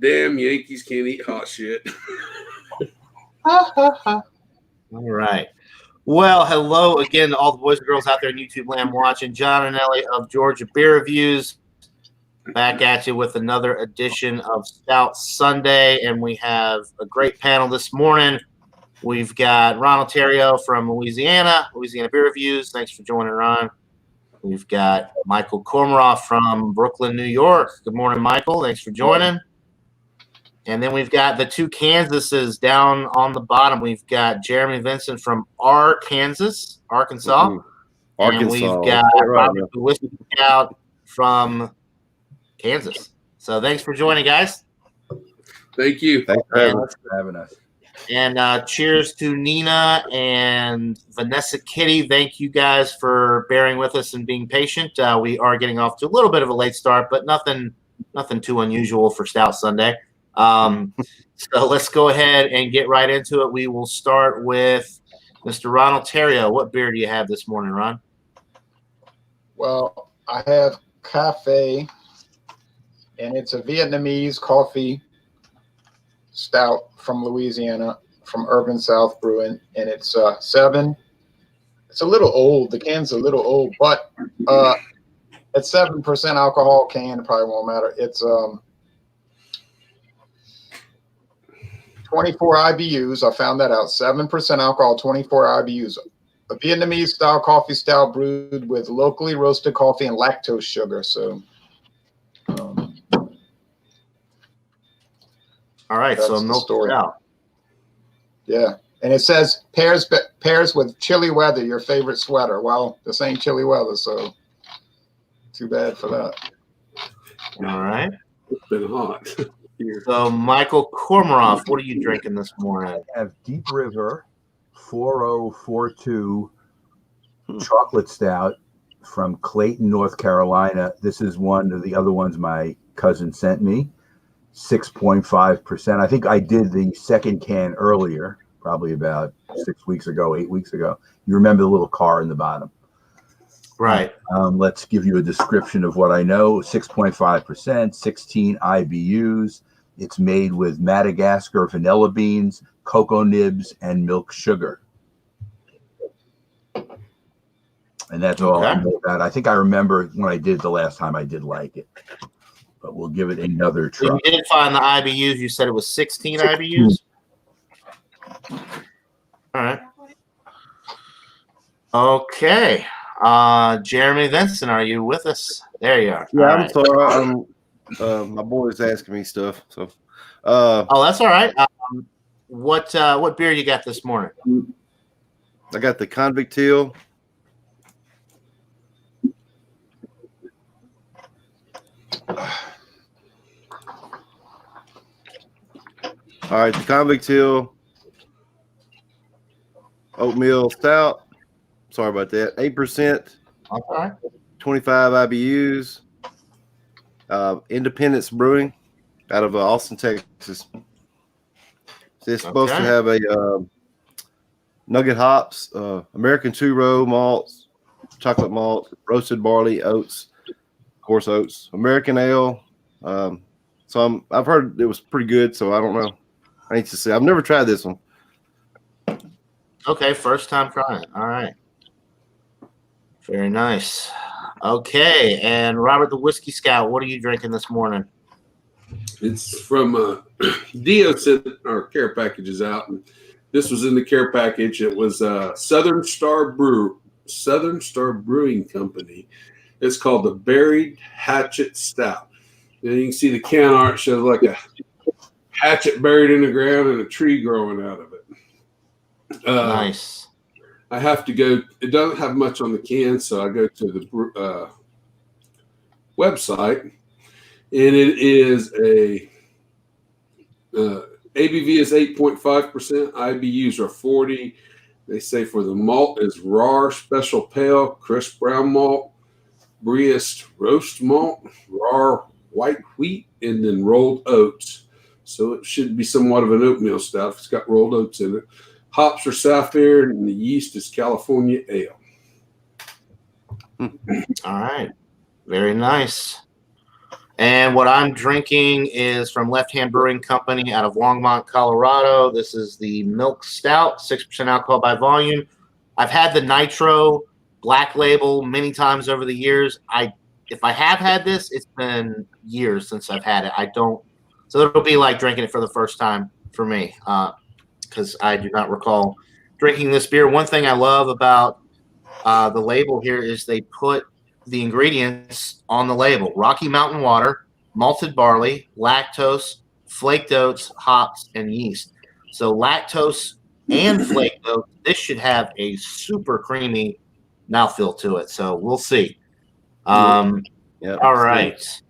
Damn Yankees can't eat hot shit. All right. Well, hello again to all the boys and girls out there in YouTube land watching. John and Ellie of Georgia Beer Reviews back at you with another edition of Stout Sunday, and we have a great panel this morning. We've got Ronald Theriot from Louisiana Beer Reviews. Thanks for joining, Ron. We've got Michael Komarov from Brooklyn, New York. Good morning, Michael. Thanks for joining. And then we've got the two Kansases down on the bottom. We've got Jeremy Vincent from Arkansas. Arkansas. And we've got Robert the Whiskey Scout from Kansas. So thanks for joining, guys. Thank you. Thanks for having us. And cheers to Nina and Vanessa Kitty. Thank you guys for bearing with us and being patient. We are getting off to a little bit of a late start, but nothing too unusual for Stout Sunday. So let's go ahead and get right into it. We will start with Mr. Ronald Theriot. What beer do you have this morning, Ron? Well, I have Cafe, and it's a Vietnamese coffee stout from Louisiana, from Urban South Brewing, and it's 7. It's a little old. The can's a little old, but it's 7% alcohol can. It probably won't matter. It's 24 IBUs. I found that out. 7% alcohol, 24 IBUs. A Vietnamese style coffee stout brewed with locally roasted coffee and lactose sugar. So, all right. So milk stout. Yeah, and it says pairs with chilly weather. Your favorite sweater. Well, this ain't chilly weather, so too bad for that. All right. It's been hot. So, Michael Komarov, what are you drinking this morning? I have Deep River 4042 chocolate stout from Clayton, North Carolina. This is one of the other ones my cousin sent me. 6.5%. I think I did the second can earlier, probably about 8 weeks ago. You remember the little car in the bottom. Right. Let's give you a description of what I know. 6.5%, 16 IBUs. It's made with Madagascar vanilla beans, cocoa nibs, and milk sugar. And that's all I know about. I think I remember when I did the last time I did like it. But we'll give it another try. You did find the IBUs. You said it was 16 IBUs? All right. Okay. Jeremy Vincent, are you with us? There you are. Yeah, I'm sorry. My boy's asking me stuff. So, that's all right. What beer you got this morning? I got the Convict Hill. All right, the Convict Hill oatmeal stout. Sorry about that. 8%. Okay. 25 IBUs. Independence Brewing out of Austin, Texas. It's supposed to have a nugget hops, American two-row malts, chocolate malt, roasted barley, oats, of course oats, American ale. So I've heard it was pretty good. So I don't know. I need to see. I've never tried this one. Okay, first time trying. All right. Very nice. Okay, and Robert the Whiskey Scout, what are you drinking this morning? It's from Dio sent our care packages out, and this was in the care package. It was Southern Star Brewing Company. It's called the Buried Hatchet Stout. And you can see the can art shows like a hatchet buried in the ground and a tree growing out of it. Nice. I have to go. It doesn't have much on the can, so I go to the website, and it is a ABV is 8.5%. IBUs are 40. They say for the malt is raw, special pale, crisp brown malt, Briest roast malt, raw white wheat, and then rolled oats. So it should be somewhat of an oatmeal stout. It's got rolled oats in it. Hops are Sapphire, and the yeast is California Ale. All right. Very nice. And what I'm drinking is from Left Hand Brewing Company out of Longmont, Colorado. This is the Milk Stout, 6% alcohol by volume. I've had the Nitro Black Label many times over the years. If I have had this, it's been years since I've had it. So it'll be like drinking it for the first time for me, because I do not recall drinking this beer. One thing I love about the label here is they put the ingredients on the label: Rocky Mountain water, malted barley, lactose, flaked oats, hops, and yeast. So lactose and flaked oats. This should have a super creamy mouthfeel to it. So we'll see. All right.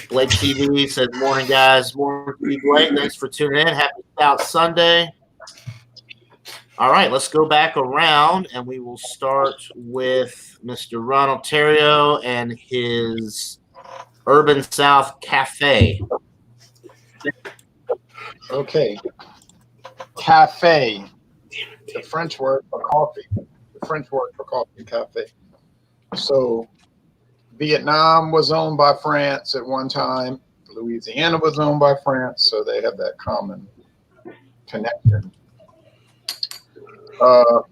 Blake TV says, morning, guys. Morning to you, Blake. Thanks for tuning in. Happy Stout Sunday. All right, let's go back around, and we will start with Mr. Ronald Theriot and his Urban South Cafe. Okay. Cafe. The French word for coffee. The French word for coffee, cafe. So Vietnam was owned by France at one time. Louisiana was owned by France, so they have that common connection. Pouring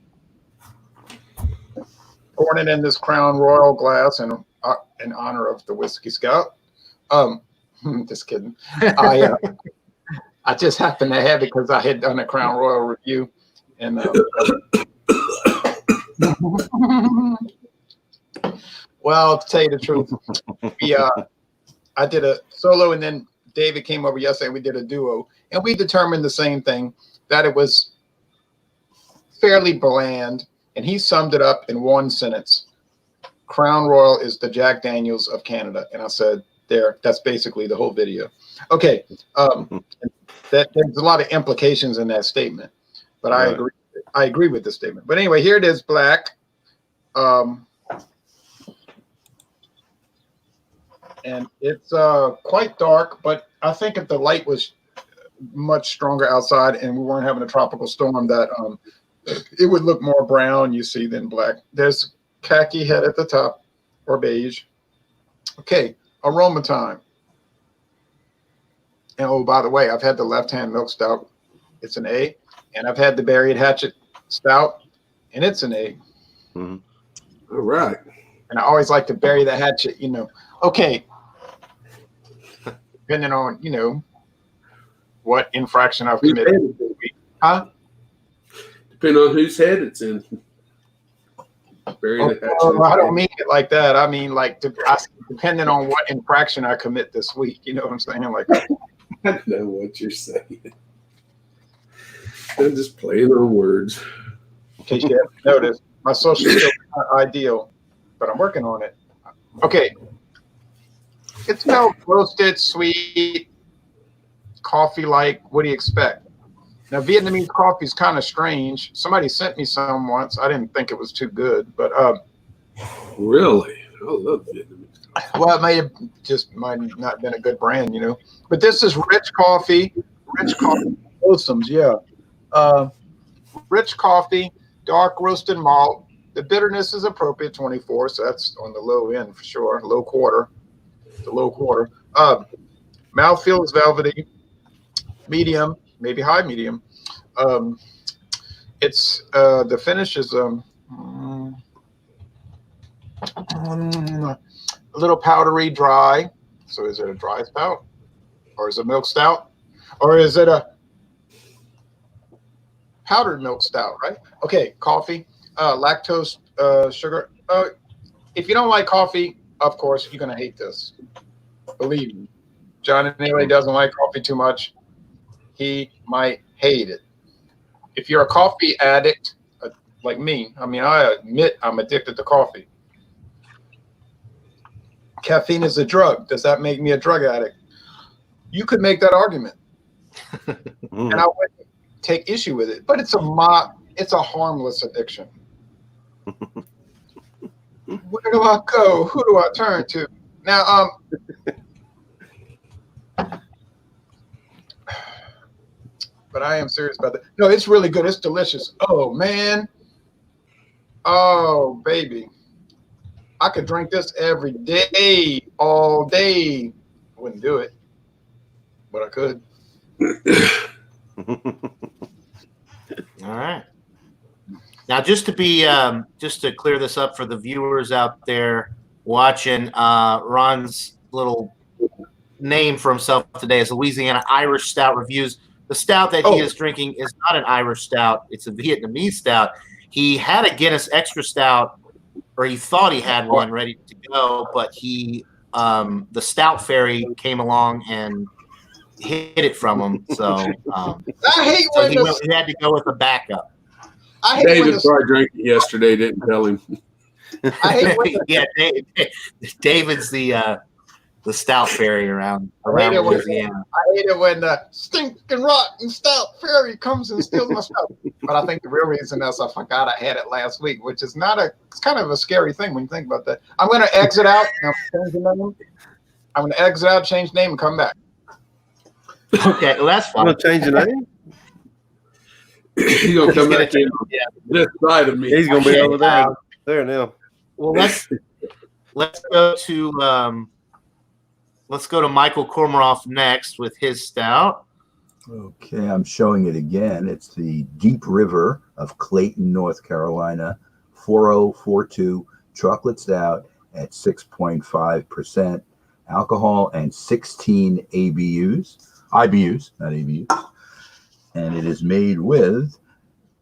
it in this Crown Royal glass in honor of the Whiskey Scout. Just kidding. I just happened to have it because I had done a Crown Royal review, and well, to tell you the truth, I did a solo, and then David came over yesterday, and we did a duo, and we determined the same thing, that it was fairly bland, and he summed it up in one sentence: Crown Royal is the Jack Daniels of Canada. And I said, that's basically the whole video. Okay, there's a lot of implications in that statement, but right. I agree with the statement. But anyway, here it is, black. And it's quite dark, but I think if the light was much stronger outside and we weren't having a tropical storm, that it would look more brown, you see, than black. There's khaki head at the top, or beige. Okay, aroma time. And oh, by the way, I've had the Left Hand Milk Stout. It's an A. And I've had the Berry and Hatchet Stout, and it's an A. Mm-hmm. All right. And I always like to bury the hatchet, Okay. Depending on, what infraction I've committed. Huh? Depending on whose head it's in. I don't mean it like that. I mean, like, depending on what infraction I commit this week. You know what I'm saying? Like, I know what you're saying. I'm just playing on words. In case you haven't noticed, my social skills are not ideal, but I'm working on it. Okay. It smells roasted, sweet, coffee-like. What do you expect? Now, Vietnamese coffee is kind of strange. Somebody sent me some once. I didn't think it was too good, but really, I love Vietnamese coffee. Well, it might not have been a good brand, But this is rich coffee, Wholesomes, yeah. Rich coffee, dark roasted malt. The bitterness is appropriate, 24, so that's on the low end for sure. Low quarter. Mouthfeel is velvety, medium, maybe high medium. It's the finish is a little powdery, dry. So is it a dry stout, or is it milk stout, or is it a powdered milk stout? Right. Okay. Coffee, lactose, sugar. If you don't like coffee, of course you're gonna hate this. Believe me. John anyway doesn't like coffee too much. He might hate it. If you're a coffee addict like me, I admit I'm addicted to coffee. Caffeine is a drug. Does that make me a drug addict? You could make that argument. And I wouldn't take issue with it. But it's a harmless addiction. Where do I go? Who do I turn to? Now, but I am serious about that. No, it's really good. It's delicious. Oh, man. Oh, baby. I could drink this every day, all day. I wouldn't do it, but I could. All right. Now, just to clear this up for the viewers out there watching, Ron's little name for himself today is Louisiana Irish Stout Reviews. The stout that he is drinking is not an Irish stout; it's a Vietnamese stout. He had a Guinness Extra Stout, or he thought he had one ready to go, but the Stout Fairy came along and hid it from him. So I hate when he had to go with a backup. David tried drinking yesterday, didn't tell him. I hate when David's the Stout Fairy around Louisiana. I hate it when the stinking rotten Stout Fairy comes and steals my stuff. But I think the real reason is I forgot I had it last week, which is it's kind of a scary thing when you think about that. I'm going to exit out. Change the name. I'm going to exit out, change name, and come back. Okay, well, that's fine. I'm going to change the name? He's going to come back in this side of me. He's going to be over there. There now. Well, let's go to Michael Komarov next with his stout. Okay, I'm showing it again. It's the Deep River of Clayton, North Carolina, 4042 chocolate stout at 6.5% alcohol and 16 IBUs, not ABUs. And it is made with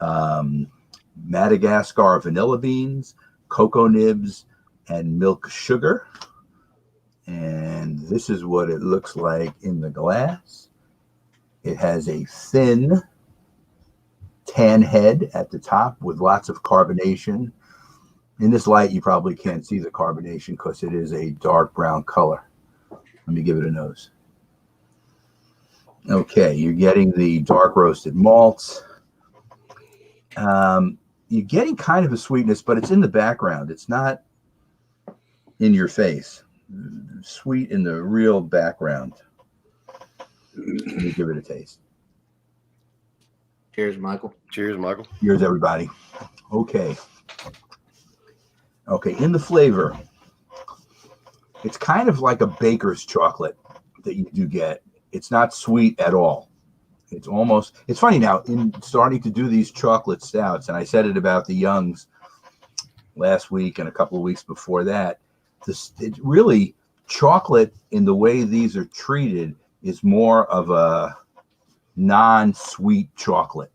Madagascar vanilla beans, cocoa nibs, and milk sugar. And this is what it looks like in the glass. It has a thin tan head at the top with lots of carbonation. In this light, you probably can't see the carbonation because it is a dark brown color. Let me give it a nose. Okay, you're getting the dark roasted malts. You're getting kind of a sweetness, but it's in the background. It's not in your face. Sweet in the real background. Let me give it a taste. Cheers, Michael. Cheers, Michael. Cheers, everybody. Okay, in the flavor, it's kind of like a baker's chocolate that you do get. It's not sweet at all. It's funny now, in starting to do these chocolate stouts, and I said it about the Youngs last week and a couple of weeks before that, it's really chocolate in the way these are treated is more of a non-sweet chocolate.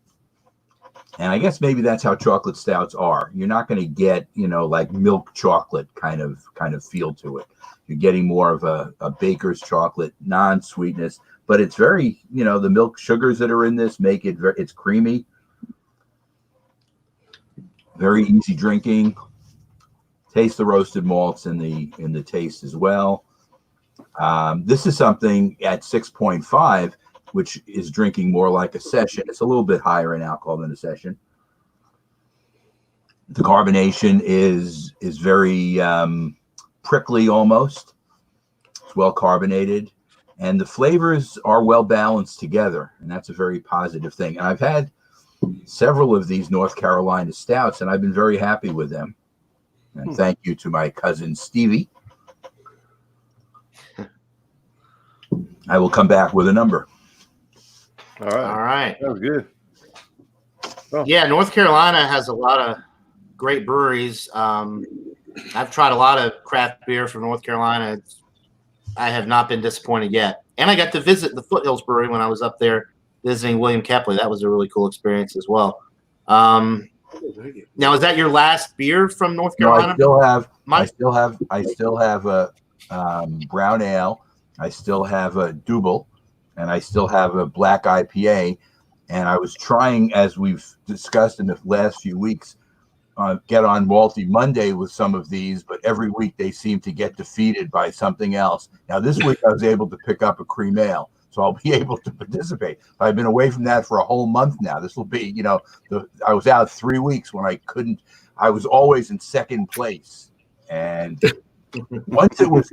And I guess maybe that's how chocolate stouts are. You're not going to get, like milk chocolate kind of feel to it. You're getting more of a baker's chocolate, non-sweetness, but it's very, the milk sugars that are in this make it it's creamy, very easy drinking. Taste the roasted malts in the taste as well. This is something at 6.5, which is drinking more like a session. It's a little bit higher in alcohol than a session. The carbonation is very prickly almost. It's well carbonated, and the flavors are well balanced together, and that's a very positive thing. And I've had several of these North Carolina stouts, and I've been very happy with them. And thank you to my cousin Stevie. I will come back with a number. All right. That was good. Oh. Yeah, North Carolina has a lot of great breweries. I've tried a lot of craft beer from North Carolina. I have not been disappointed yet. And I got to visit the Foothills Brewery when I was up there visiting William Kepley. That was a really cool experience as well. Now, is that your last beer from North Carolina? No, I still have a brown ale. I still have a double, and I still have a black IPA. And I was trying, as we've discussed in the last few weeks, get on Malty Monday with some of these, but every week they seem to get defeated by something else. Now, this week I was able to pick up a cream ale, so I'll be able to participate. I've been away from that for a whole month now. This will be, I was out 3 weeks when I was always in second place. And once it was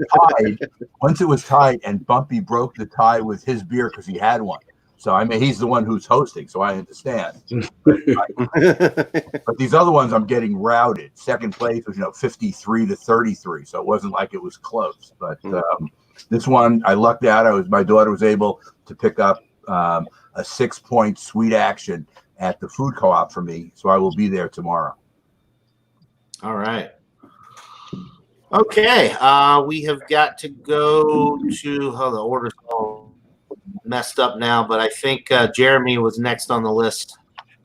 tied, and Bumpy broke the tie with his beer because he had one. So I mean, he's the one who's hosting, so I understand. But these other ones, I'm getting routed. Second place was 53-33, so it wasn't like it was close. But this one, I lucked out. My daughter was able to pick up a 6-point sweet action at the food co-op for me, so I will be there tomorrow. All right. Okay, we have got to go to the order's all messed up now, but I think Jeremy was next on the list.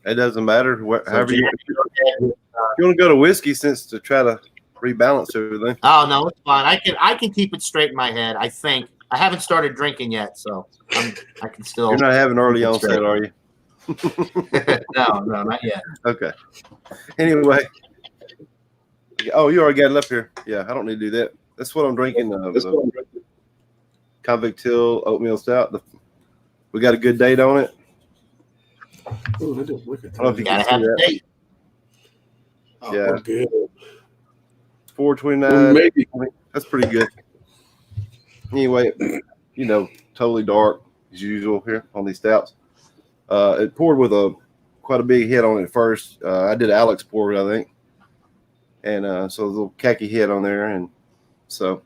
It doesn't matter. However you want to go to whiskey to try to rebalance everything. Oh no, it's fine. I can keep it straight in my head. I think I haven't started drinking yet, so I can still. You're not having early onset, are you? No, not yet. Okay. Anyway. Oh, you already got it up here. Yeah, I don't need to do that. That's what I'm drinking. Convict Hill Oatmeal Stout. We got a good date on it. Oh, I didn't look at that. I don't know if you Gotta can have see a that. date. Oh, Yeah. we're good. 429. Well, maybe. That's pretty good. Anyway, totally dark as usual here on these stouts. It poured with quite a big head on it at first. I did Alex pour it, I think. And so a little khaki head on there. And so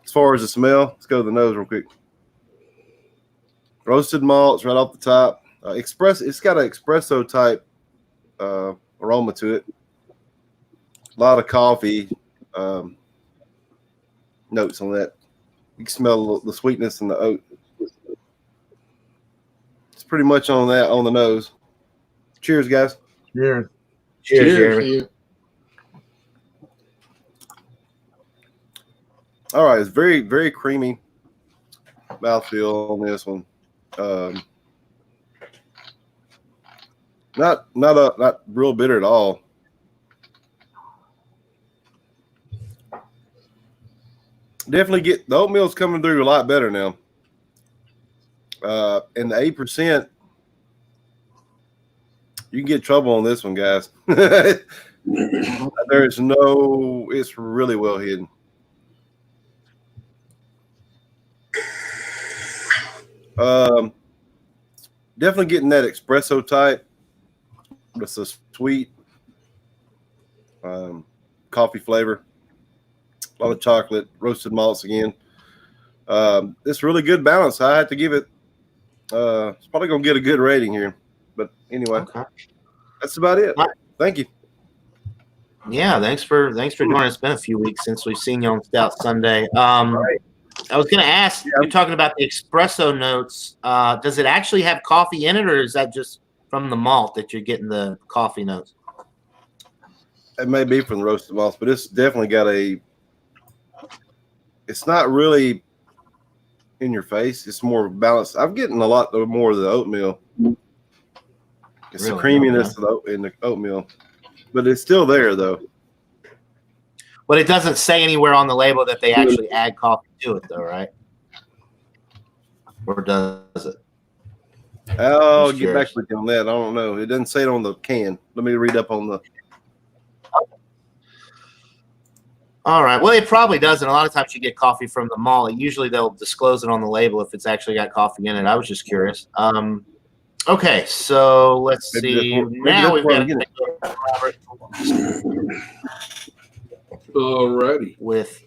as far as the smell, let's go to the nose real quick. Roasted malts right off the top. It's got an espresso type aroma to it. A lot of coffee notes on that. You can smell the sweetness and the oat. It's pretty much on the nose. Cheers, guys. Cheers. Cheers, Cheers. Jeremy. All right, it's very, very creamy mouthfeel on this one. Not real bitter at all. Definitely get the oatmeal's coming through a lot better now. And the 8%, you can get trouble on this one, guys. It's really well hidden. Definitely getting that espresso type. It's a sweet coffee flavor. A lot of chocolate, roasted malts again. It's really good balance. I had to give it. It's probably gonna get a good rating here. But anyway, Okay. That's about it. Thank you. Yeah, thanks for joining. It's been a few weeks since we've seen you on Stout Sunday. I was going to ask, you're talking about the espresso notes. Does it actually have coffee in it, or is that just from the malt that you're getting the coffee notes? It may be from the roasted malts, but it's definitely got it's not really in your face. It's more balanced. I'm getting a lot more of the oatmeal. It's Really? the creaminess in the oatmeal, but it's still there though. But it doesn't say anywhere on the label that they actually add coffee to it, though, right? Or does it? I'll Just get back curious. with you on that. I don't know. It doesn't say it on the can. Let me read up on the. All right. Well, it probably doesn't. A lot of times you get coffee from the mall. Usually they'll disclose it on the label if it's actually got coffee in it. I was just curious. Okay, so let's see. Now we've got to Robert Alrighty. with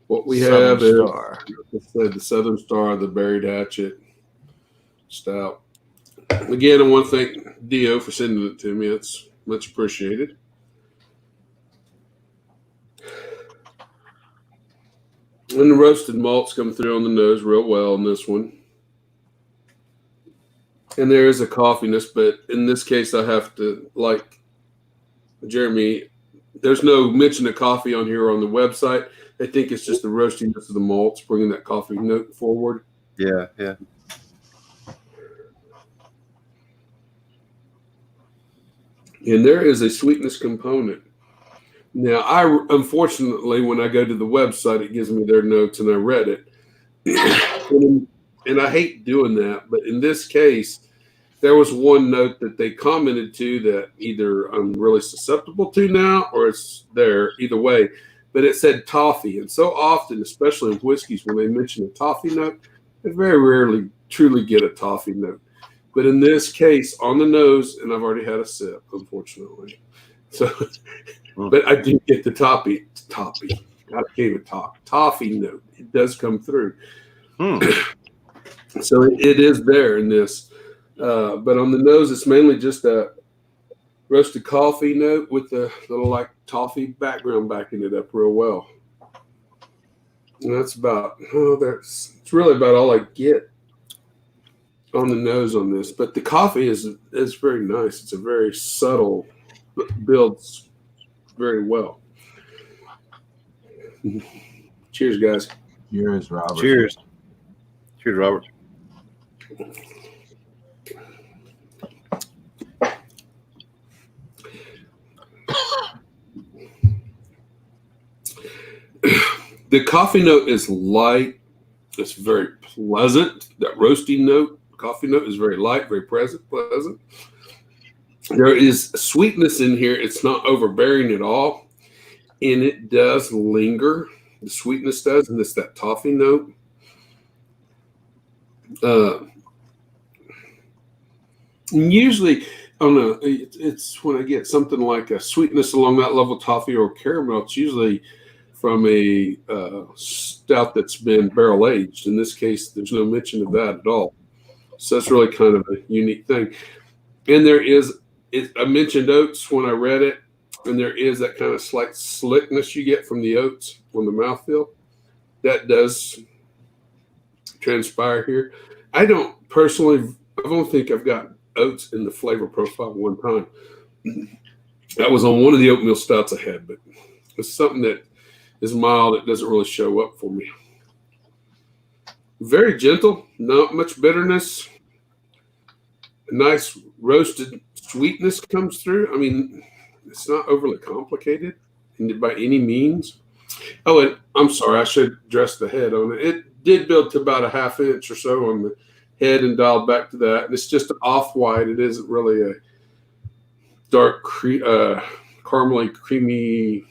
What we Southern have is, Star. like I said, the Southern Star, the Buried Hatchet Stout. Again, I want to thank Dio for sending it to me. It's much appreciated. And the roasted malts come through on the nose real well in this one. And there is a coffeeness, but in this case, I have to, like Jeremy, there's no mention of coffee on here on the website. I think it's just the roastiness of the malts bringing that coffee note forward. Yeah. And there is a sweetness component. Now, unfortunately, when I go to the website, it gives me their notes, and I read it. And I hate doing that, but in this case, there was one note that they commented to that either I'm really susceptible to now or it's there, either way. But it said toffee. And so often, especially in whiskeys, when they mention a toffee note, I very rarely truly get a toffee note. But in this case, on the nose, and I've already had a sip, unfortunately. So, but I do get the toffee. God, I can't even talk. Toffee note. It does come through. So it is there in this. But on the nose, it's mainly just a roasted coffee note with a little like toffee background backing it up real well. And that's about, it's really about all I get on the nose on this. But the coffee is very nice. It's a very subtle, builds very well. Cheers, guys. Cheers, Robert. Cheers. Cheers, Robert. The coffee note is light. It's very pleasant. That roasty note, coffee note is very light, very pleasant. There is sweetness in here. It's not overbearing at all. And it does linger. The sweetness does. And it's that toffee note. Usually, it's when I get something like a sweetness along that level, toffee or caramel, it's usually from a stout that's been barrel aged. In this case, there's no mention of that at all. So that's really kind of a unique thing. And I mentioned oats when I read it, and there is that kind of slight slickness you get from the oats on the mouthfeel. That does transpire here. I don't think I've got oats in the flavor profile one time. That was on one of the oatmeal stouts I had, but it's something that is mild. It doesn't really show up for me. Very gentle, not much bitterness. A nice roasted sweetness comes through. I mean, it's not overly complicated by any means. Oh, and I'm sorry, I should address the head on it. It did build to about a half inch or so on the head and dialed back to that. And it's just off-white. It isn't really a dark, caramely, creamy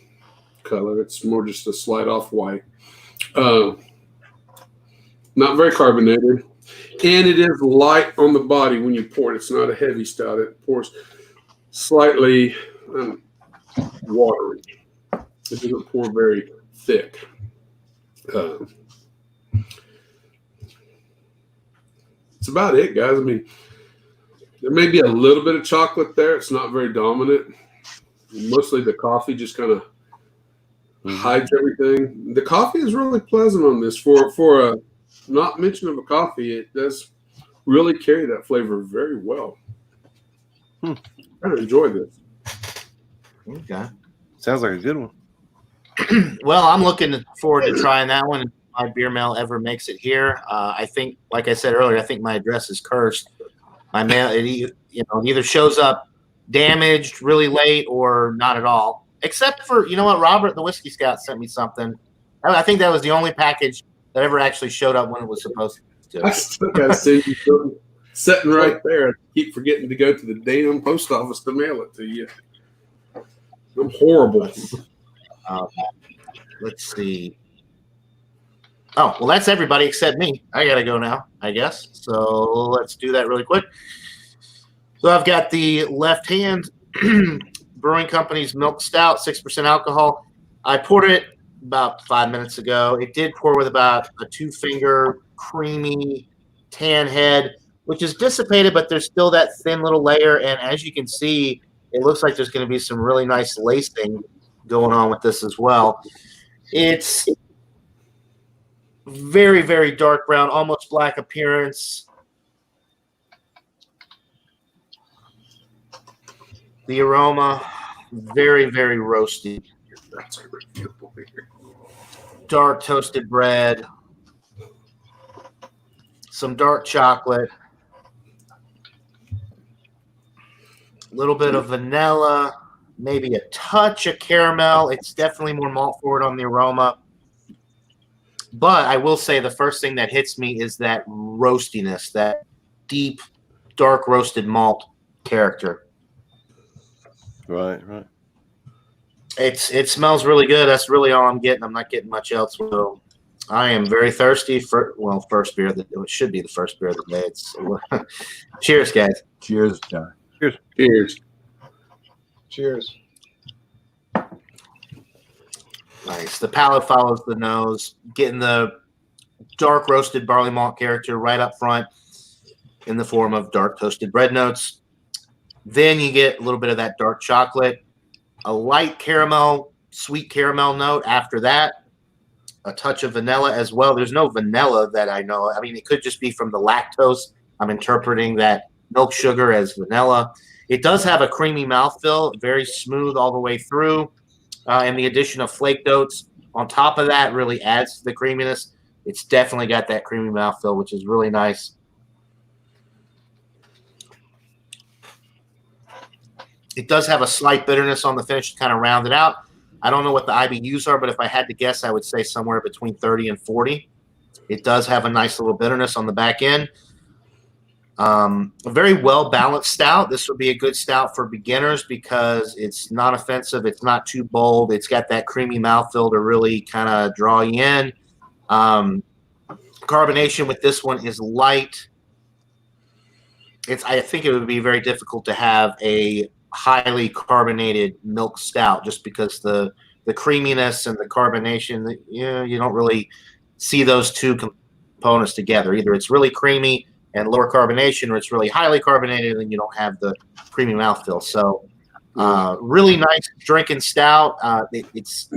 color. It's more just a slight off-white. Not very carbonated. And it is light on the body when you pour it. It's not a heavy stout. It pours slightly watery. It doesn't pour very thick. It's about it, guys. I mean, there may be a little bit of chocolate there. It's not very dominant. Mostly the coffee just kind of hides everything. The coffee is really pleasant on this. For a not mention of a coffee, it does really carry that flavor very well. I enjoy this. Okay. Sounds like a good one. Well, I'm looking forward to trying that one if my beer mail ever makes it here. I think, like I said earlier, I think my address is cursed. My mail, it either shows up damaged really late or not at all. Except for, you know what, Robert, the Whiskey Scout sent me something. I think that was the only package that ever actually showed up when it was supposed to. I still got to see you something sitting right there. I keep forgetting to go to the damn post office to mail it to you. I'm horrible. Let's see. Oh, well, that's everybody except me. I got to go now, I guess. So let's do that really quick. So I've got the Left Hand Brewing Company's Milk Stout, 6% alcohol. I poured it about 5 minutes ago. It did pour with about a 2-finger creamy tan head, which is dissipated, but there's still that thin little layer. And as you can see, it looks like there's going to be some really nice lacing going on with this as well. It's very, very dark brown, almost black appearance. The aroma, very, very roasty. Dark toasted bread. Some dark chocolate. A little bit of vanilla. Maybe a touch of caramel. It's definitely more malt forward on the aroma. But I will say the first thing that hits me is that roastiness, that deep, dark roasted malt character. Right. It smells really good. That's really all I'm getting. I'm not getting much else. So I am very thirsty for first beer. It should be the first beer of the day. It's cheers, guys. Cheers, John. Cheers. Cheers. Nice. The palate follows the nose, getting the dark roasted barley malt character right up front in the form of dark toasted bread notes. Then you get a little bit of that dark chocolate, a light caramel, sweet caramel note after that, a touch of vanilla as well. There's no vanilla that I know. I mean, it could just be from the lactose. I'm interpreting that milk sugar as vanilla. It does have a creamy mouthfeel, very smooth all the way through. And the addition of flaked oats on top of that really adds to the creaminess. It's definitely got that creamy mouthfeel, which is really nice. It does have a slight bitterness on the finish to kind of round it out. I don't know what the IBUs are, but if I had to guess, I would say somewhere between 30 and 40. It does have a nice little bitterness on the back end. A very well-balanced stout. This would be a good stout for beginners because it's not offensive. It's not too bold. It's got that creamy mouthfeel to really kind of draw you in. Carbonation with this one is light. I think it would be very difficult to have a highly carbonated milk stout just because the creaminess and the carbonation, you don't really see those two components together. Either it's really creamy and lower carbonation, or it's really highly carbonated and you don't have the creamy mouthfeel. So really nice drinking stout. It's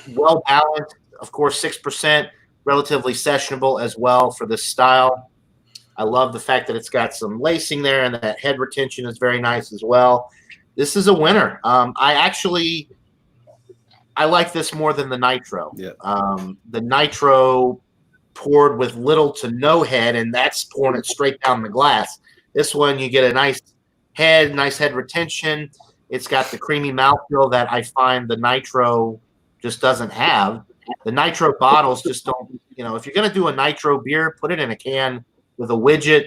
well balanced. Of course, 6%, relatively sessionable as well for this style. I love the fact that it's got some lacing there and that head retention is very nice as well. This is a winner. I like this more than the Nitro. Yeah. The Nitro poured with little to no head, and that's pouring it straight down the glass. This one, you get a nice head retention. It's got the creamy mouthfeel that I find the Nitro just doesn't have. The Nitro bottles just don't, if you're going to do a Nitro beer, put it in a can with a widget,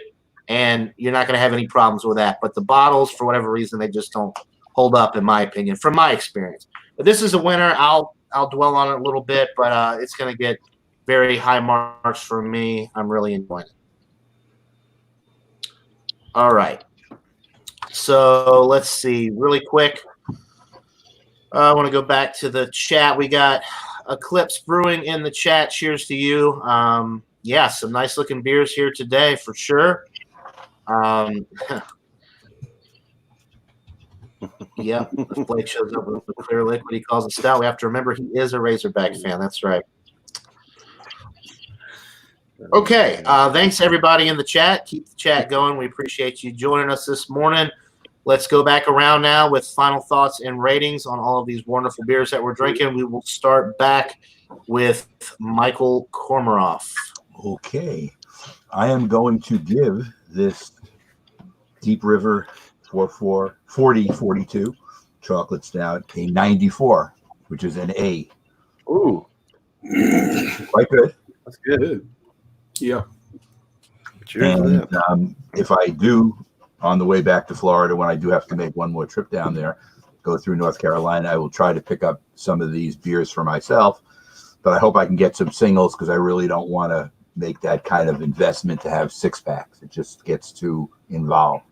and you're not going to have any problems with that. But the bottles, for whatever reason, they just don't hold up, in my opinion, from my experience. But this is a winner. I'll dwell on it a little bit, but it's going to get very high marks for me. I'm really enjoying it. All right. So let's see really quick. I want to go back to the chat. We got Eclipse Brewing in the chat. Cheers to you. Yeah, some nice looking beers here today for sure. Yeah, if Blake shows up with a clear liquid he calls it stout, we have to remember he is a Razorback fan. That's right. Okay, thanks everybody in the chat. Keep the chat going. We appreciate you joining us this morning. Let's go back around now with final thoughts and ratings on all of these wonderful beers that we're drinking. We will start back with Michael Komarov. Okay, I am going to give this Deep River 4042 chocolate stout a 94, which is an A. Ooh, quite good. That's good. Yeah. Cheers to that. And if I do, on the way back to Florida, when I do have to make one more trip down there, go through North Carolina, I will try to pick up some of these beers for myself. But I hope I can get some singles because I really don't want to make that kind of investment to have 6-packs. It just gets too involved.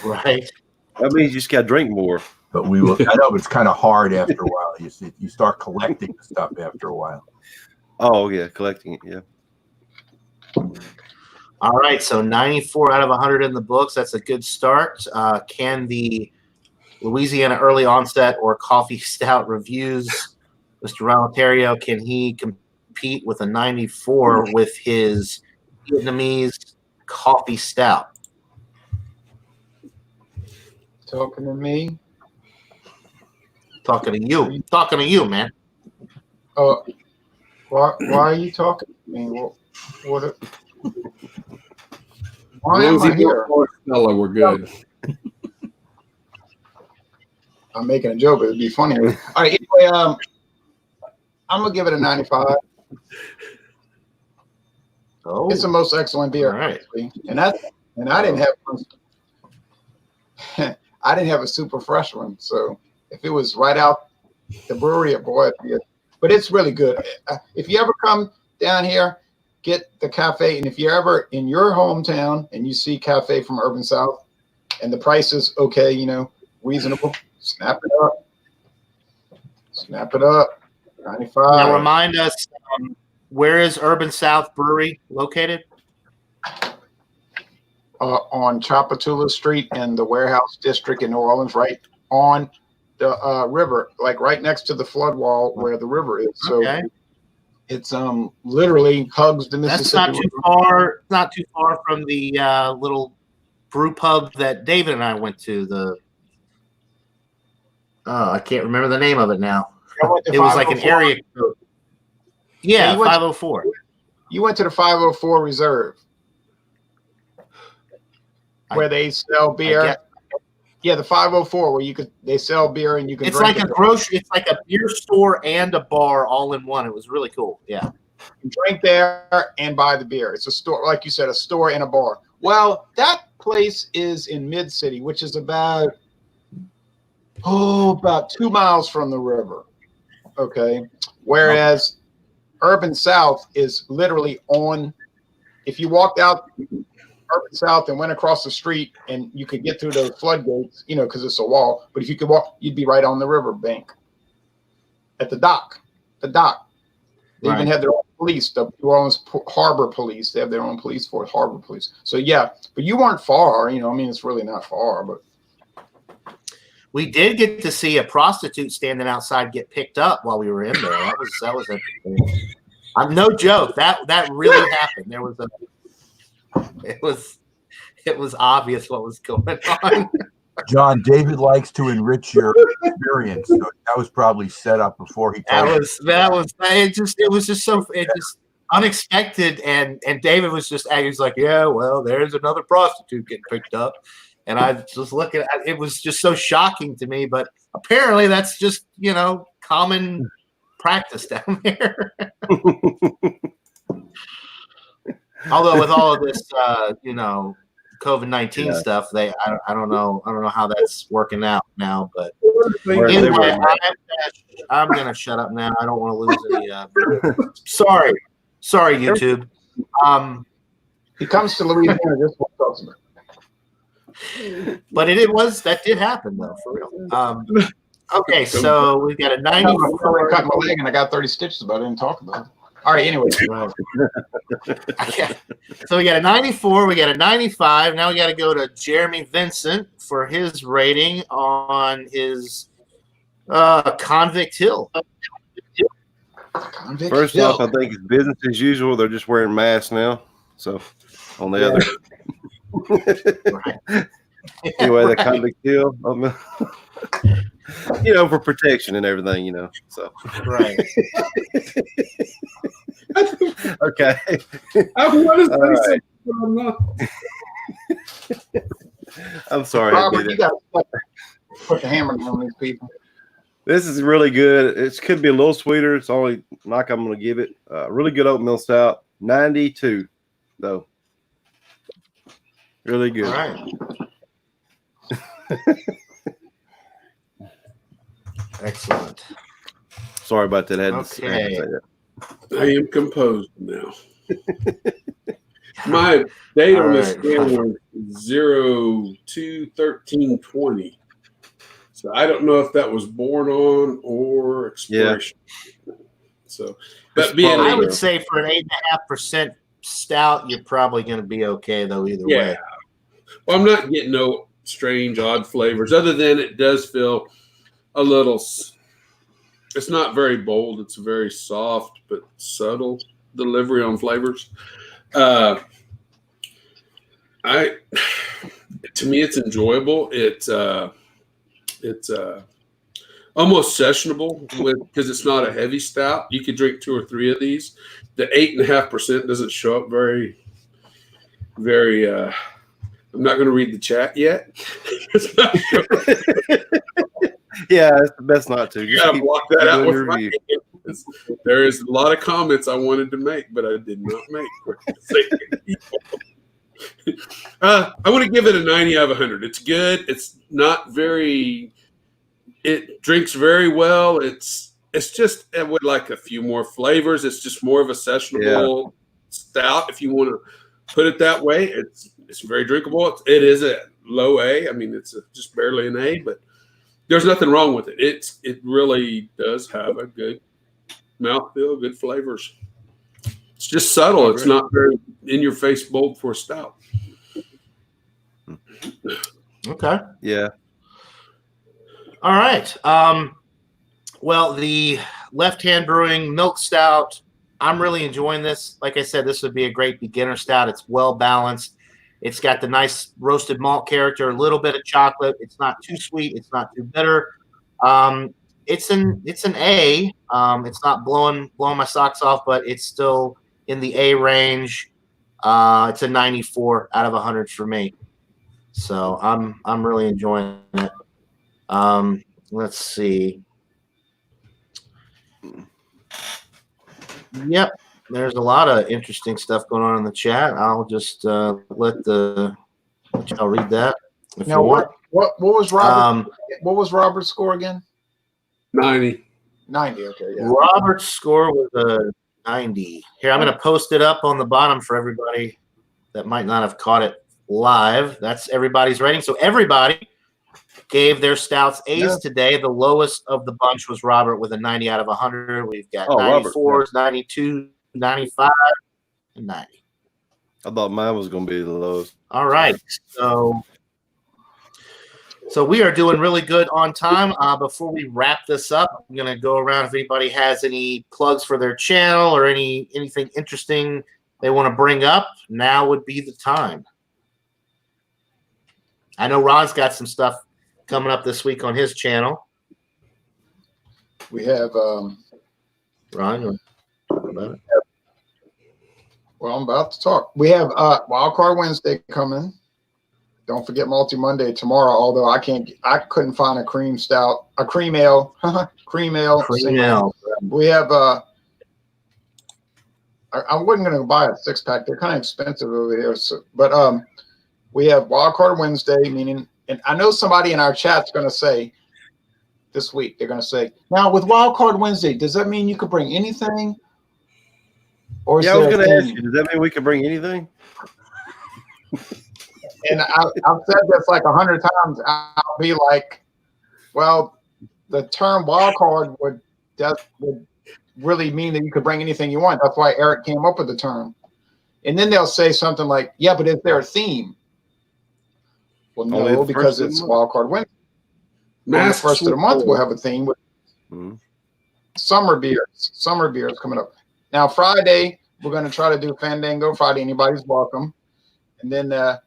Right. That means you just got to drink more. But we will. I know, but it's kind of hard after a while. You start collecting the stuff after a while. Oh, yeah, collecting it, yeah. All right, so 94 out of 100 in the books. That's a good start. Can the Louisiana Early Onset or Coffee Stout reviews, Mr. Ronald Theriot, can he compete with a 94 with his Vietnamese Coffee Stout? Talking to me? Talking to you. Talking to you, man. Oh, why are you talking to me? What why am I here? Stella, we're good. I'm making a joke, but it'd be funny. All right, anyway, I'm gonna give it a 95. Oh, It's the most excellent beer, all right. actually. And I didn't have I didn't have a super fresh one. So if it was right out the brewery, boy, it'd be but it's really good. If you ever come down here, get the cafe. And if you're ever in your hometown and you see cafe from Urban South and the price is okay, you know, reasonable, snap it up. Snap it up. 95. Now remind us, where is Urban South Brewery located? On Chapatula Street in the Warehouse District in New Orleans, right on the river, like right next to the flood wall where the river is. So it's literally hugs the Mississippi. That's not too far. Not too far from the little brew pub that David and I went to. I can't remember the name of it now. It was like an area code. Yeah, 504. You went to the 504 Reserve, where they sell beer. Yeah, the 504 where they sell beer and you can. It's like a grocery. It's like a beer store and a bar all in one. It was really cool. Yeah, you drink there and buy the beer. It's a store, like you said, a store and a bar. Well, that place is in Mid City, which is about 2 miles from the river. Okay, whereas Urban South is literally on. If you walked out Urban South and went across the street, and you could get through the floodgates, you know, because it's a wall. But if you could walk, you'd be right on the river bank at the dock. The dock. They even have their own police, the New Orleans Harbor Police. They have their own police force, Harbor Police. So yeah, but you weren't far. You know, I mean, it's really not far, but. We did get to see a prostitute standing outside get picked up while we were in there. That was I'm no joke. That really happened. There was it was obvious what was going on. John, David likes to enrich your experience. So that was probably set up before he told it was just so unexpected, and David was just he was like, yeah, well, there's another prostitute getting picked up. And I was just looking at it, was just so shocking to me, but apparently that's just, you know, common practice down there. Although with all of this, you know, COVID-19 stuff, I don't know how that's working out now. But anyway, I'm gonna shut up now. I don't want to lose any. Sorry, YouTube. He comes to Louisiana just for customers. But that did happen though, for real. Okay, so we've got a 94. I cut my leg and I got 30 stitches, but I didn't talk about it. All right, anyway. So we got a 94, we got a 95. Now we got to go to Jeremy Vincent for his rating on his Convict Hill. First off, I think it's business as usual. They're just wearing masks now. So on the other. Anyway, the Convict Hill, you know, for protection and everything, you know. So right. Okay. I'm sorry. Robert, you got to put the hammer on these people. This is really good. It could be a little sweeter. It's only knock I'm going to give it. Really good oatmeal stout. 92 though. Really good. All right. Excellent. Sorry about that. I am composed now. My date on this scale was 02/13/20. So I don't know if that was born on or expiration. Yeah. So, but I would say for an 8.5% stout, you're probably going to be okay though. Either way. Well, I'm not getting no strange, odd flavors. Other than it does feel a little. It's not very bold. It's very soft but subtle delivery on flavors. To me, it's enjoyable. It's almost sessionable because it's not a heavy stout. You could drink 2 or 3 of these. The 8.5% doesn't show up very. I'm not going to read the chat yet. Yeah, it's best not to. You got to block that out with my There is a lot of comments I wanted to make, but I did not make. I want to give it a 90 out of 100. It's good. It's not very. It drinks very well. It's It's just with like a few more flavors. It's just more of a sessionable stout, if you want to put it that way. It's very drinkable. It is a low A. I mean, it's just barely an A, but there's nothing wrong with it. It really does have a good mouthfeel, good flavors. It's just subtle. It's not very in your face bold for a stout. Okay. Yeah. All right. Well, the Left Hand Brewing Milk Stout, I'm really enjoying this. Like I said, this would be a great beginner stout. It's well balanced. It's got the nice roasted malt character, a little bit of chocolate. It's not too sweet. It's not too bitter. It's an A. It's not blowing my socks off, but it's still in the A range. It's a 94 out of 100 for me. So I'm really enjoying it. Let's see. Yep, there's a lot of interesting stuff going on in the chat. I'll just let y'all read that if you want. What was Robert? What was Robert's score again? 90. 90. Okay. Yeah. Robert's score was a 90. Here, I'm going to post it up on the bottom for everybody that might not have caught it live. That's everybody's rating. So everybody gave their stouts A's today. The lowest of the bunch was Robert with a 90 out of 100. We've got 94s, 92, 95, and 90. I thought mine was going to be the lowest. All right. So we are doing really good on time. Before we wrap this up, I'm going to go around if anybody has any plugs for their channel or anything interesting they want to bring up. Now would be the time. I know Ron's got some stuff coming up this week on his channel. We have Ron, you want to talk about it? Well, I'm about to talk. We have Wild Card Wednesday coming. Don't forget Multi Monday tomorrow. Although I couldn't find a cream stout, a cream ale, cream ale. We have I wasn't going to buy a 6-pack. They're kind of expensive over here. So, but we have Wild Card Wednesday, meaning. And I know somebody in our chat's going to say this week, they're going to say, now with Wild Card Wednesday, does that mean you could bring anything? Or I was going to ask you, does that mean we could bring anything? And I've said this like 100 times. I'll be like, well, the term wild card would really mean that you could bring anything you want. That's why Eric came up with the term. And then they'll say something like, yeah, but is there a theme? Well, no, because it's Wild Card Wednesday. On the first of the month, we'll have a theme with summer beers. Summer beers coming up. Now, Friday, we're going to try to do Fandango Friday. Anybody's welcome. And then I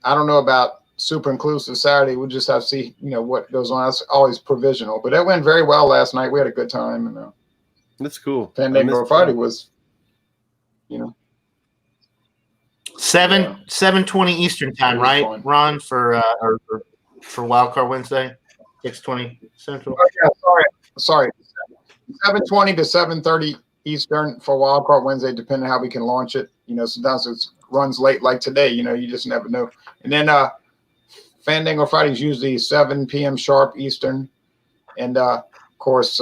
don't know about Super Inclusive Saturday. We'll just have to see, what goes on. That's always provisional. But that went very well last night. We had a good time. And that's cool. Fandango Friday was, 7:20 Eastern time, right, fun. Ron, for Wild Card Wednesday, 6:20 Central. Oh, yeah, sorry. 7:20 to 7:30 Eastern for Wild Card Wednesday, depending on how we can launch it. Sometimes it runs late, like today. You just never know. And then Fandango Friday is usually 7 p.m. sharp Eastern, and of course,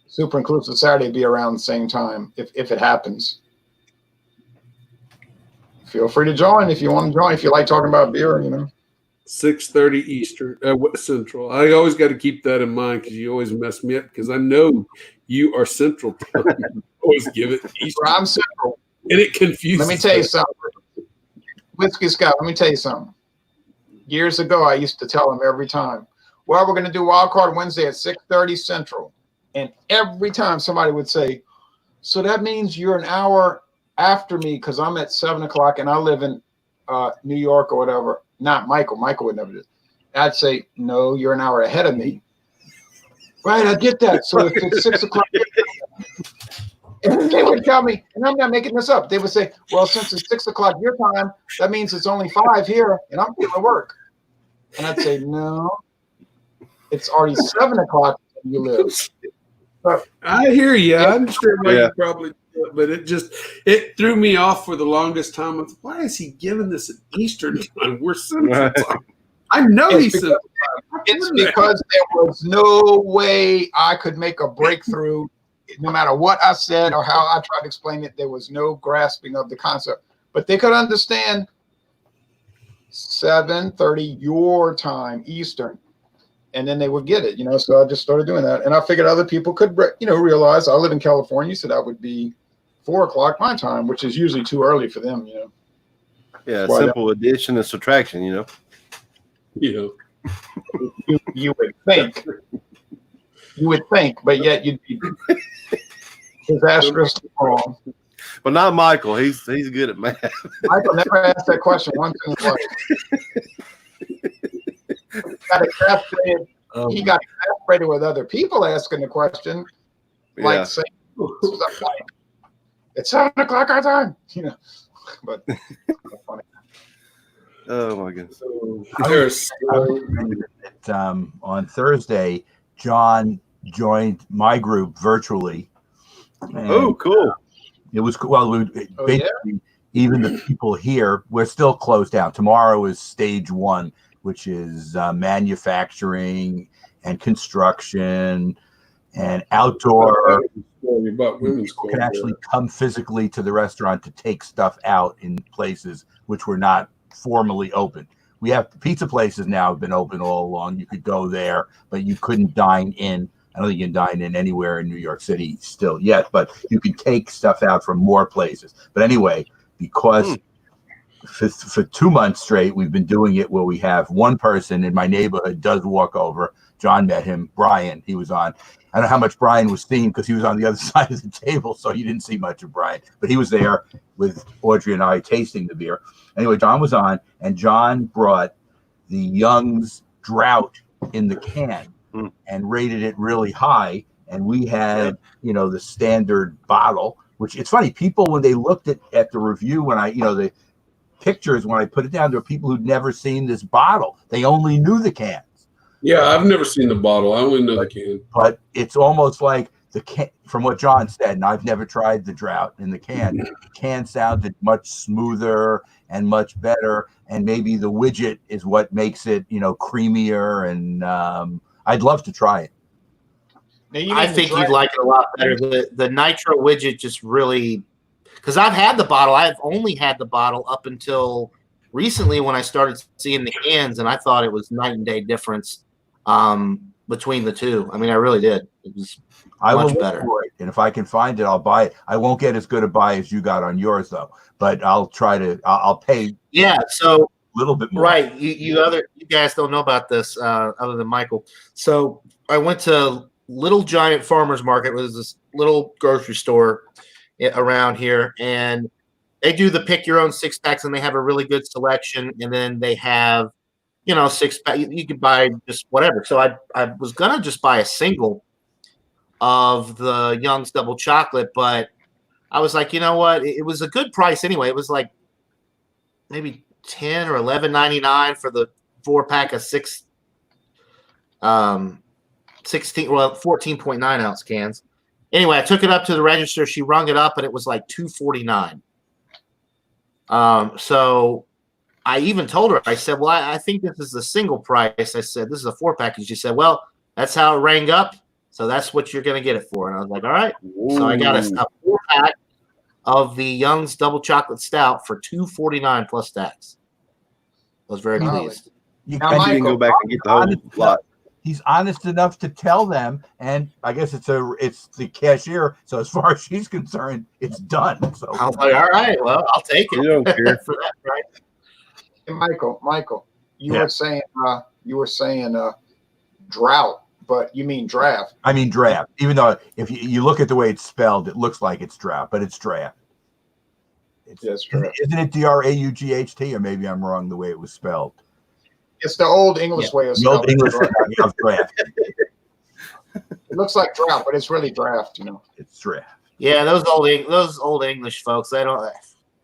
Super Inclusive Saturday will be around the same time if it happens. Feel free to join if you want to join. If you like talking about beer, 6:30 Eastern, Central. I always got to keep that in mind because you always mess me up because I know you are Central time. Always give it Eastern. I'm Central, and it confuses. Let me tell you something, Whiskey Scott. Let me tell you something. Years ago, I used to tell them every time, "Well, we're going to do Wild Card Wednesday at 6:30 Central," and every time somebody would say, "So that means you're an hour after me because I'm at 7 o'clock and I live in New York or whatever." Not Michael. Michael would never do it. I'd say, "No, you're an hour ahead of me." Right, I get that. So if it's 6 o'clock, and they would tell me, and I'm not making this up. They would say, "Well, since it's 6 o'clock your time, that means it's only 5 here, and I'm going to work." And I'd say, "No, it's already 7 o'clock where you live." So, I hear you. I understand why you probably. But it threw me off for the longest time. Why is he giving this at Eastern time? We're Central time. I know he It's said. It's because there was no way I could make a breakthrough. No matter what I said or how I tried to explain it, there was no grasping of the concept. But they could understand 7:30 your time Eastern, and then they would get it. So I just started doing that, and I figured other people could, realize I live in California, so that would be 4:00 my time, which is usually too early for them. Yeah, simple addition and subtraction. You You would think, but yet you'd be disastrously wrong. But not Michael. He's good at math. Michael never asked that question once in his life. He got exasperated with other people asking the question, like saying, "It's 7:00 our time," But funny. Oh my goodness! On Thursday, John joined my group virtually. Oh, cool! It was cool. Well, basically, even the people here, we're still closed down. Tomorrow is stage 1, which is manufacturing and construction and outdoor. People can actually come physically to the restaurant to take stuff out in places which were not formally open. We have pizza places now have been open all along. You could go there, but you couldn't dine in. I don't think you can dine in anywhere in New York City still yet, but you can take stuff out from more places. But anyway, because for 2 months straight, we've been doing it where we have one person in my neighborhood does walk over. John met him, Brian, he was on. I don't know how much Brian was seen because he was on the other side of the table, so you didn't see much of Brian. But he was there with Audrey and I tasting the beer. Anyway, John was on, and John brought the Young's Drought in the can and rated it really high. And we had, the standard bottle, which it's funny. People, when they looked at the review, when the pictures, when I put it down, there were people who'd never seen this bottle. They only knew the cans. Yeah, I've never seen the bottle. I only know the can. But it's almost like the can, from what John said, and I've never tried the Drought in the can. The can sounded much smoother and much better, and maybe the widget is what makes it, creamier. And I'd love to try it. I think you'd like it a lot better. The nitro widget just really, because I've had the bottle. I've only had the bottle up until recently when I started seeing the cans, and I thought it was night and day difference between the two. I mean, I really did. It was much better. For it, and if I can find it, I'll buy it. I won't get as good a buy as you got on yours, though. But I'll try to. I'll pay. Yeah. So a little bit more. Right. You guys don't know about this other than Michael. So I went to Little Giant Farmers Market, which is this little grocery store around here, and they do the pick your own 6-packs, and they have a really good selection. And then they have, 6-pack. You can buy just whatever. So I was gonna just buy a single of the Young's Double Chocolate, but I was like, you know what? It was a good price anyway. It was like maybe $10 or $11.99 for the 4-pack of 14.9 ounce cans. Anyway, I took it up to the register. She rung it up, and it was like $2.49. So I even told her, I said, well, I think this is the single price. I said, this is a 4-pack. And she said, well, that's how it rang up. So that's what you're going to get it for. And I was like, all right. Ooh. So I got a 4-pack of the Young's Double Chocolate Stout for $2.49 plus tax. I was very pleased. You can go back and get the whole lot. He's honest enough to tell them, and I guess it's the cashier. So as far as she's concerned, it's done. So I was like, all right, well, I'll take it. You don't care for that, right? Hey, Michael, you were saying drought, but you mean draft. I mean draft. Even though if you look at the way it's spelled, it looks like it's draft, but it's draft. That's true. Isn't it DRAUGHT? Or maybe I'm wrong the way it was spelled. It's the old English way of spelling. The old English way of draft. It looks like draft, but it's really draft. It's draft. Yeah, those old English folks. I don't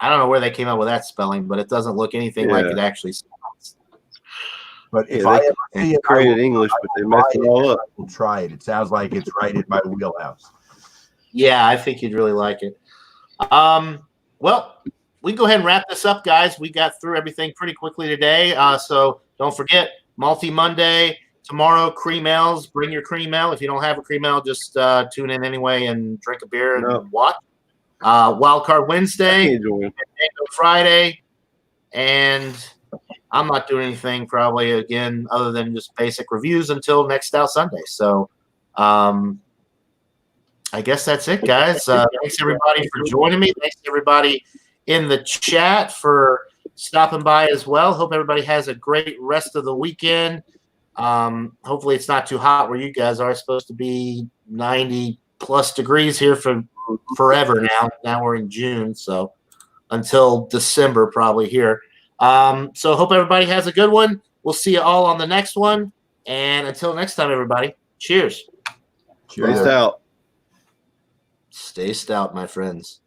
know where they came up with that spelling, but it doesn't look anything like it actually sounds. But if I ever see it, created English, but they messed it all up. We'll try it. It sounds like it's right in my wheelhouse. Yeah, I think you'd really like it. Well, we can go ahead and wrap this up, guys. We got through everything pretty quickly today. So don't forget, Multi Monday tomorrow. Cream ales. Bring your cream ale. If you don't have a cream ale, just tune in anyway and drink a beer and watch. Wild Card Wednesday, Mango Friday, and I'm not doing anything probably again other than just basic reviews until next Stout Sunday. So I guess that's it, guys. Thanks everybody for joining me. Thanks everybody in the chat for stopping by as well. Hope everybody has a great rest of the weekend. Hopefully it's not too hot where you guys are. It's supposed to be 90 plus degrees here for forever now. Now we're in June, so until December probably here. So hope everybody has a good one. We'll see you all on the next one. And until next time, everybody, cheers. Cheers. Stay stout. Stay stout, my friends.